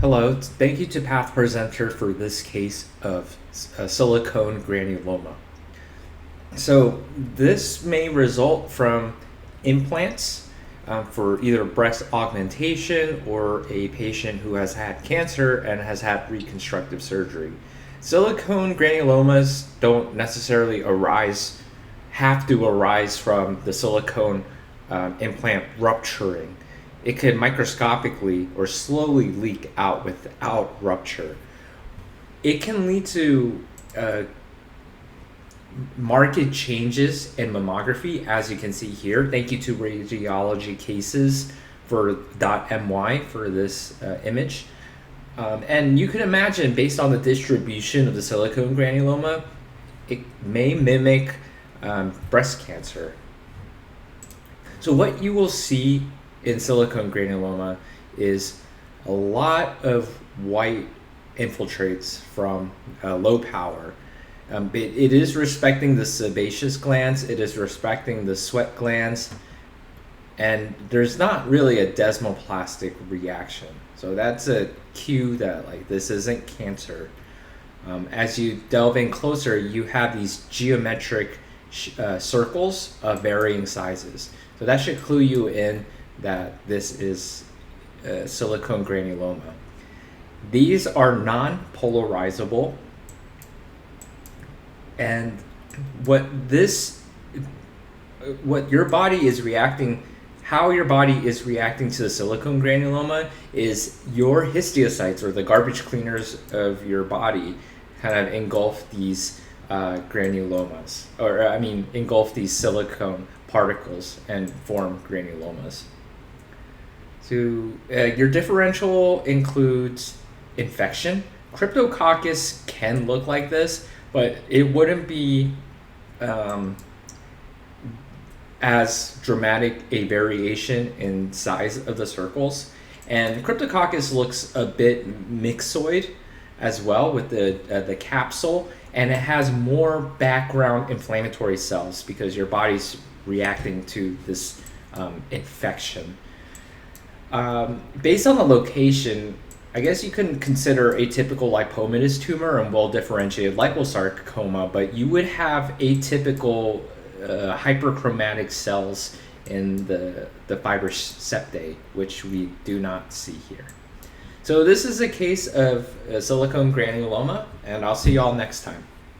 Hello, thank you to Pathpresenter for this case of silicone granuloma. So this may result from implants for either breast augmentation or a patient who has had cancer and has had reconstructive surgery. Silicone granulomas don't necessarily have to arise from the silicone implant rupturing. It could microscopically or slowly leak out without rupture. It can lead to marked changes in mammography, as you can see here. Thank you to Radiology Cases for .my for this image. And you can imagine, based on the distribution of the silicone granuloma, it may mimic breast cancer. So what you will see in silicone granuloma is a lot of white infiltrates from low power. It is respecting the sebaceous glands, it is respecting the sweat glands, and there's not really a desmoplastic reaction. So that's a cue that this isn't cancer. As you delve in closer, you have these geometric circles of varying sizes. So that should clue you in that this is silicone granuloma. These are non-polarizable, and what your body is reacting, how your body is reacting to the silicone granuloma is your histiocytes, or the garbage cleaners of your body, kind of engulf these granulomas, or engulf these silicone particles and form granulomas. So your differential includes infection. Cryptococcus can look like this, but it wouldn't be as dramatic a variation in size of the circles. And Cryptococcus looks a bit myxoid as well with the capsule, and it has more background inflammatory cells because your body's reacting to this infection. Based on the location, I guess you can consider atypical lipomatous tumor and well-differentiated liposarcoma, but you would have atypical hyperchromatic cells in the fibrous septae, which we do not see here. So this is a case of silicone granuloma, and I'll see you all next time.